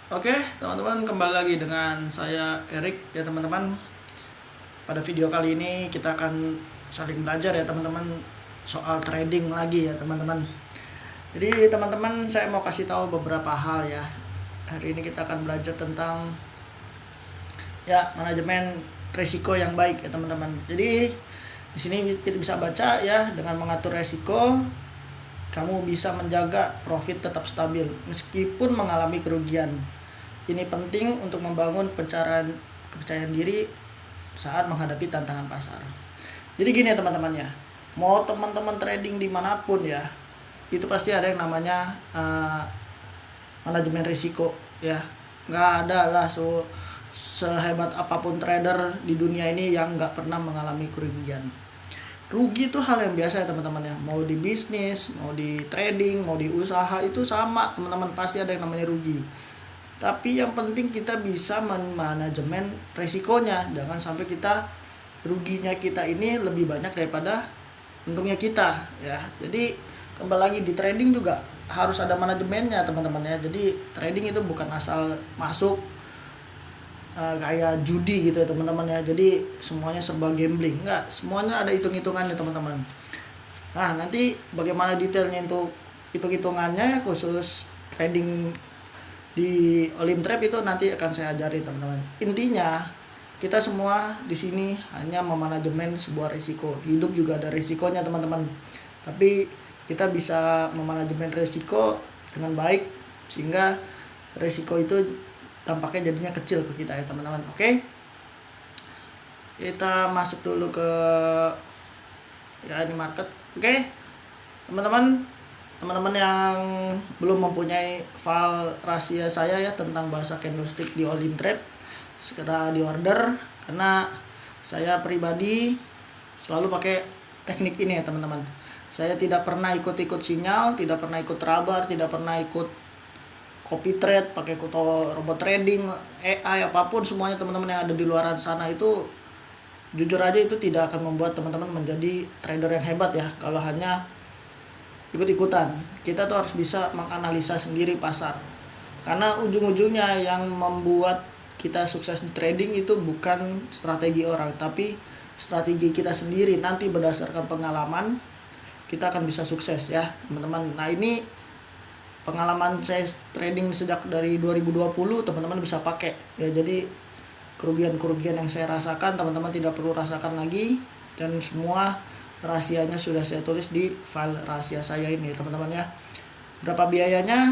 Oke, teman-teman, kembali lagi dengan saya Erik ya teman-teman. Pada video kali ini kita akan saling belajar ya teman-teman soal trading lagi ya teman-teman. Jadi teman-teman, saya mau kasih tahu beberapa hal ya. Hari ini kita akan belajar tentang ya manajemen risiko yang baik ya teman-teman. Jadi di sini kita bisa baca ya, dengan mengatur risiko kamu bisa menjaga profit tetap stabil meskipun mengalami kerugian. Ini penting untuk membangun kepercayaan diri saat menghadapi tantangan pasar. Jadi gini ya teman-teman ya, mau teman-teman trading dimanapun ya, itu pasti ada yang namanya manajemen risiko ya. Nggak ada lah sehebat apapun trader di dunia ini yang nggak pernah mengalami kerugian. Rugi itu hal yang biasa ya teman-teman ya. Mau di bisnis, mau di trading, mau di usaha itu sama teman-teman, pasti ada yang namanya rugi. Tapi yang penting kita bisa manajemen resikonya. Jangan sampai ruginya kita ini lebih banyak daripada untungnya kita ya. Jadi kembali lagi di trading juga harus ada manajemennya teman-teman ya. Jadi trading itu bukan asal masuk kayak judi gitu ya teman-teman ya. Jadi semuanya serba gambling. Enggak, semuanya ada hitung-hitungannya teman-teman. Nah, nanti bagaimana detailnya untuk hitung-hitungannya khusus trading di Olim Trap itu nanti akan saya ajari teman-teman. Intinya kita semua di sini hanya memanajemen sebuah risiko. Hidup juga ada risikonya teman-teman. Tapi kita bisa memanajemen risiko dengan baik sehingga risiko itu dampaknya jadinya kecil ke kita ya teman-teman. Oke. Kita masuk dulu ke ya ini market. Oke. Teman-teman yang belum mempunyai file rahasia saya ya tentang bahasa candlestick di Olim Trade, segera di order, karena saya pribadi selalu pakai teknik ini ya teman-teman. Saya tidak pernah ikut-ikut sinyal, tidak pernah ikut trabar, tidak pernah ikut copy trade, pakai robot trading, AI, apapun semuanya teman-teman yang ada di luar sana itu, jujur aja itu tidak akan membuat teman-teman menjadi trader yang hebat ya kalau hanya ikut-ikutan. Kita tuh harus bisa menganalisa sendiri pasar, karena ujung-ujungnya yang membuat kita sukses di trading itu bukan strategi orang, tapi strategi kita sendiri. Nanti berdasarkan pengalaman kita akan bisa sukses ya teman-teman. Nah, ini pengalaman saya trading sejak dari 2020 teman-teman bisa pakai ya. Jadi kerugian-kerugian yang saya rasakan teman-teman tidak perlu rasakan lagi, dan semua rahasianya sudah saya tulis di file rahasia saya ini teman-teman ya. Berapa biayanya?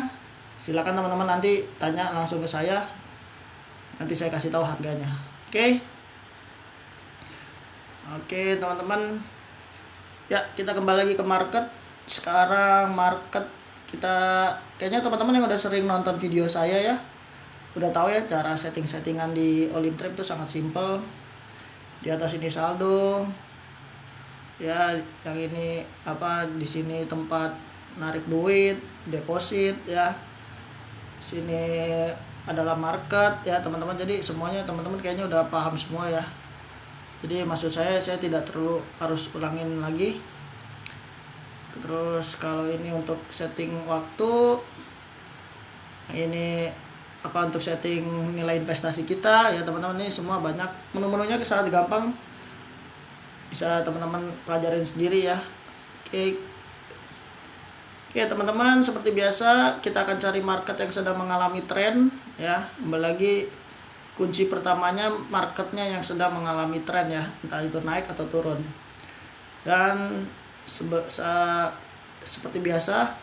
Silakan teman-teman nanti tanya langsung ke saya. Nanti saya kasih tahu harganya. Oke. Oke, teman-teman. Ya, kita kembali lagi ke market. Sekarang market kita kayaknya teman-teman yang udah sering nonton video saya ya, udah tahu ya cara setting-settingan di Olim Trade itu sangat simple. Di atas ini saldo. Ya, yang ini di sini tempat narik duit, deposit ya. Sini adalah market ya teman-teman. Jadi semuanya teman-teman kayaknya udah paham semua ya. Jadi maksud saya tidak terlalu harus ulangin lagi. Terus kalau ini untuk setting waktu, ini untuk setting nilai investasi kita ya teman-teman, ini semua banyak menu-menunya sangat gampang, bisa teman-teman pelajarin sendiri ya. Oke teman-teman, seperti biasa kita akan cari market yang sedang mengalami tren ya. Kembali lagi, kunci pertamanya marketnya yang sedang mengalami tren ya, entah itu naik atau turun. Dan seperti biasa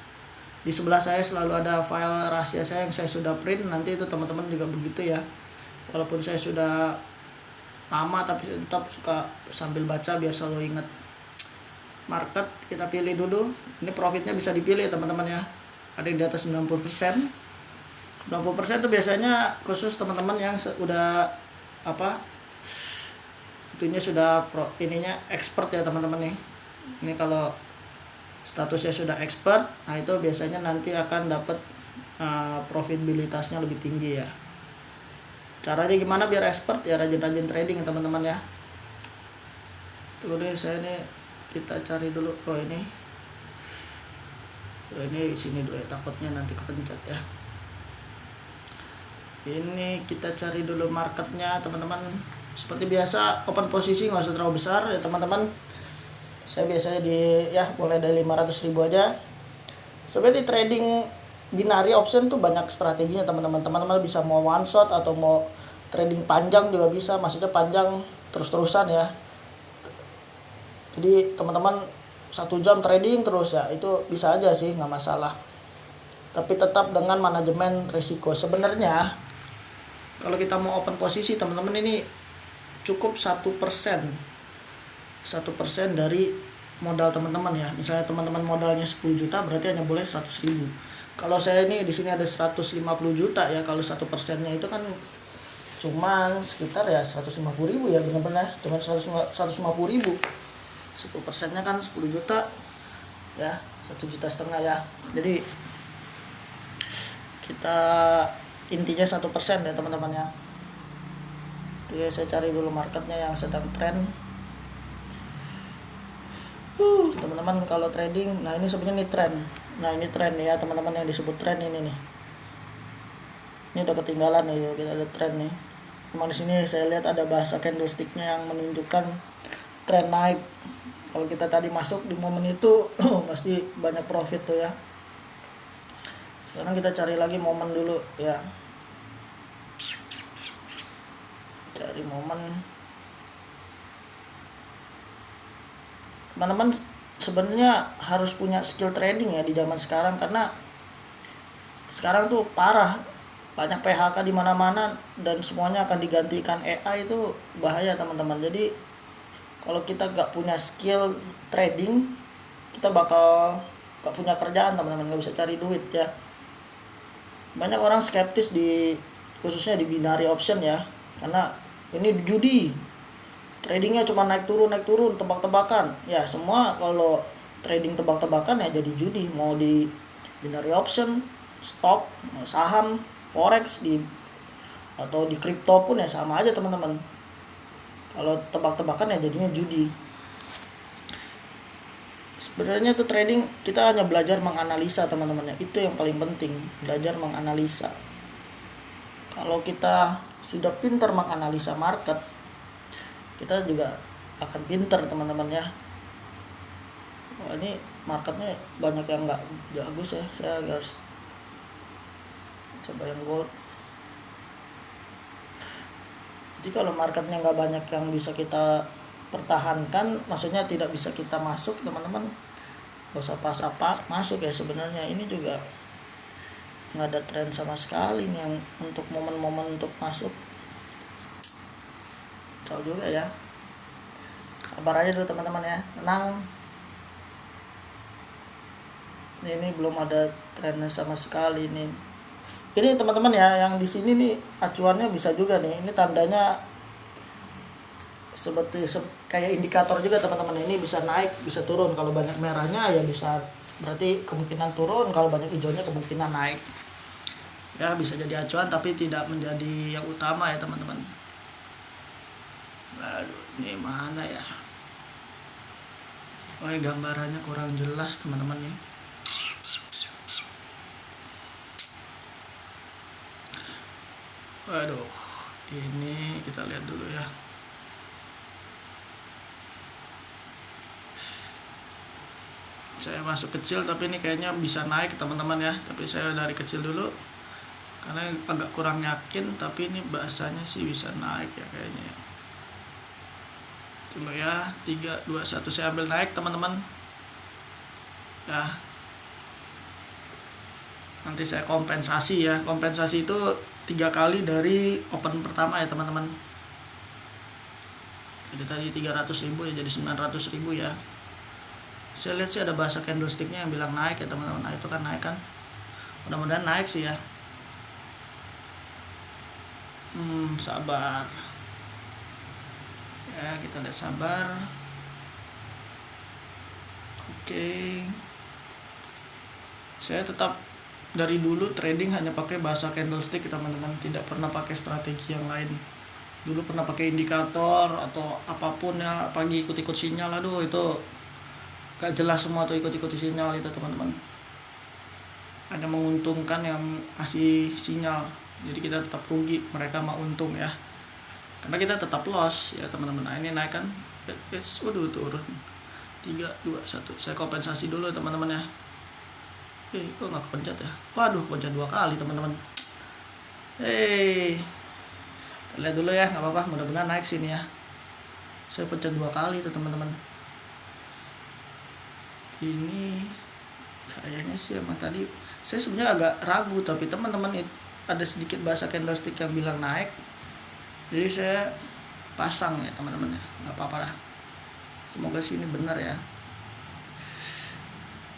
di sebelah saya selalu ada file rahasia saya yang saya sudah print. Nanti itu teman-teman juga begitu ya. Walaupun saya sudah lama tapi tetap suka sambil baca biar selalu ingat. Market kita pilih dulu. Ini profitnya bisa dipilih teman-teman ya. Ada yang di atas 90%. 90% itu biasanya khusus teman-teman yang sudah itunya sudah expert ya teman-teman nih. Ini kalau statusnya sudah expert, nah itu biasanya nanti akan dapat profitabilitasnya lebih tinggi ya. Caranya gimana biar expert ya? Rajin-rajin trading ya teman-teman ya. Terus kita cari dulu. Ini sini dulu ya, takutnya nanti kepencet ya. Ini kita cari dulu marketnya teman-teman. Seperti biasa open posisi nggak usah terlalu besar ya teman-teman. Saya biasanya mulai dari 500.000 aja. Sebenarnya di trading binary option tuh banyak strateginya teman-teman. Teman-teman bisa mau one shot atau mau trading panjang juga bisa. Maksudnya panjang terus-terusan ya. Jadi teman-teman 1 jam trading terus ya, itu bisa aja sih, nggak masalah. Tapi tetap dengan manajemen risiko. Sebenarnya kalau kita mau open posisi teman-teman, ini cukup 1% dari modal teman-teman ya. Misalnya teman-teman modalnya 10 juta berarti hanya boleh 100.000. Kalau saya ini di sini ada 150 juta ya, kalau 1%-nya itu kan cuman sekitar ya 150.000 ya, benar-benar cuma 150.000. 10%-nya kan 10 juta ya, 1,5 juta ya. Jadi kita intinya 1% ya teman-teman ya. Oke, saya cari dulu marketnya yang sedang tren. Teman-teman kalau trading, nah ini sebenarnya ini tren. Nah ini tren ya teman-teman, yang disebut tren ini nih. Ini udah ketinggalan nih, kita ada tren nih. Memang di sini saya lihat ada bahasa candlesticknya yang menunjukkan tren naik. Kalau kita tadi masuk di momen itu pasti banyak profit tuh ya. Sekarang kita cari lagi momen dulu ya. Cari momen. Teman-teman sebenarnya harus punya skill trading ya di zaman sekarang, karena sekarang tuh parah, banyak PHK di mana-mana dan semuanya akan digantikan AI. Itu bahaya teman-teman. Jadi kalau kita gak punya skill trading, kita bakal gak punya kerjaan teman-teman, gak bisa cari duit ya. Banyak orang skeptis khususnya di binary option ya, karena ini judi, tradingnya cuma naik turun tebak-tebakan ya. Semua kalau trading tebak-tebakan ya jadi judi, mau di binary option, stok, saham, forex, atau di kripto pun ya sama aja teman-teman. Kalau tebak-tebakan ya jadinya judi. Sebenarnya tuh trading kita hanya belajar menganalisa teman-teman ya. Itu yang paling penting, belajar menganalisa. Kalau kita sudah pintar menganalisa market, kita juga akan pintar teman-teman ya. Wah, ini marketnya banyak yang nggak bagus ya. Saya harus coba yang gold. Jadi kalau marketnya nggak banyak yang bisa kita pertahankan, maksudnya tidak bisa kita masuk teman-teman, gak usah pas masuk ya. Sebenarnya ini juga nggak ada tren sama sekali nih yang untuk momen-momen untuk masuk. Tahu juga ya, sabar aja dulu teman-teman ya, tenang. Ini belum ada trennya sama sekali nih. Ini teman-teman ya, yang di sini nih acuannya bisa juga nih. Ini tandanya seperti kayak indikator juga teman-teman. Ini bisa naik, bisa turun. Kalau banyak merahnya ya bisa, berarti kemungkinan turun. Kalau banyak hijaunya kemungkinan naik. Ya bisa jadi acuan tapi tidak menjadi yang utama ya teman-teman. Aduh, ini mana ya? Oh, gambarannya kurang jelas teman-teman nih. Waduh, ini kita lihat dulu ya. Saya masuk kecil tapi ini kayaknya bisa naik teman-teman ya. Tapi saya dari kecil dulu karena agak kurang yakin, tapi ini bahasanya sih bisa naik ya kayaknya. Coba ya, 3, 2, 1 saya ambil naik teman-teman. Ya. Nanti saya kompensasi ya. Kompensasi itu 3 kali dari open pertama ya teman-teman. Jadi tadi 300.000 ya jadi 900.000 ya. Saya lihat sih ada bahasa candlesticknya yang bilang naik ya teman-teman. Nah itu kan naik kan, mudah-mudahan naik sih ya. Sabar ya, kita lihat sabar. Oke. Saya tetap dari dulu trading hanya pakai bahasa candlestick teman-teman, tidak pernah pakai strategi yang lain. Dulu pernah pakai indikator atau apapun ya, pagi ikut-ikut sinyal, aduh itu gak jelas semua tuh, ikut-ikuti sinyal itu teman-teman. Ada menguntungkan yang kasih sinyal, jadi kita tetap rugi, mereka mah untung ya, karena kita tetap loss ya teman-teman. Nah, ini naik kan, waduh turun 3 2 1. Saya kompensasi dulu teman-teman ya. Kok nggak kepencet ya, waduh kepencet 2 kali teman-teman. Lihat dulu ya, nggak apa-apa, mudah-mudahan naik sini ya. Saya pencet 2 kali tuh teman-teman. Ini kayaknya sih emang tadi saya sebenarnya agak ragu, tapi teman-teman ada sedikit bahasa candlestick yang bilang naik, jadi saya pasang ya teman-teman ya, nggak apa-apa lah, semoga sih ini benar ya,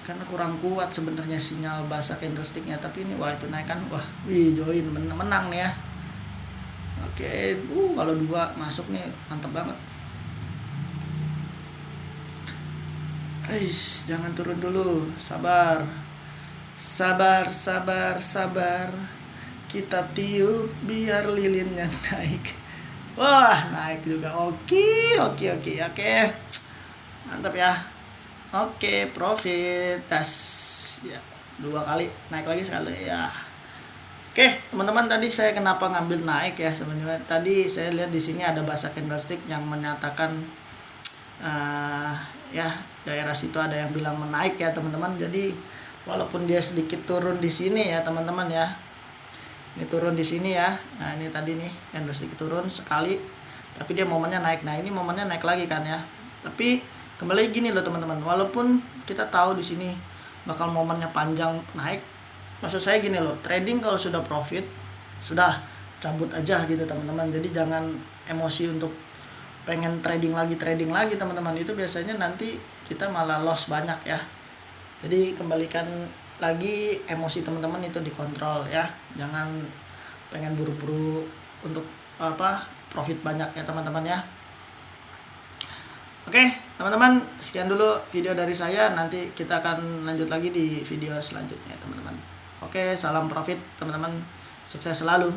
karena kurang kuat sebenarnya sinyal bahasa candlesticknya. Tapi ini wah itu naik kan, wah join menang nih ya. Oke, kalau 2 masuk nih mantap banget. Jangan turun dulu, sabar. Kita tiup biar lilinnya naik. Wah, naik juga. Oke. Mantap ya. Oke, profit. Tas ya. 2 kali, naik lagi sekali ya. Oke, teman-teman, tadi saya kenapa ngambil naik ya sebenarnya. Tadi saya lihat di sini ada bahasa candlestick yang menyatakan ya daerah situ ada yang bilang menaik ya teman-teman. Jadi walaupun dia sedikit turun di sini ya teman-teman ya, ini turun di sini ya. Nah ini tadi nih candlestick turun sekali, tapi dia momennya naik. Nah ini momennya naik lagi kan ya. Tapi kembali gini loh teman-teman, walaupun kita tahu di sini bakal momennya panjang naik, maksud saya gini loh, trading kalau sudah profit sudah cabut aja gitu teman-teman. Jadi jangan emosi untuk pengen trading lagi teman-teman, itu biasanya nanti kita malah loss banyak ya. Jadi kembalikan lagi emosi teman-teman itu dikontrol ya, jangan pengen buru-buru untuk profit banyak ya teman-teman ya. Oke teman-teman, sekian dulu video dari saya, nanti kita akan lanjut lagi di video selanjutnya teman-teman. Oke, salam profit teman-teman, sukses selalu.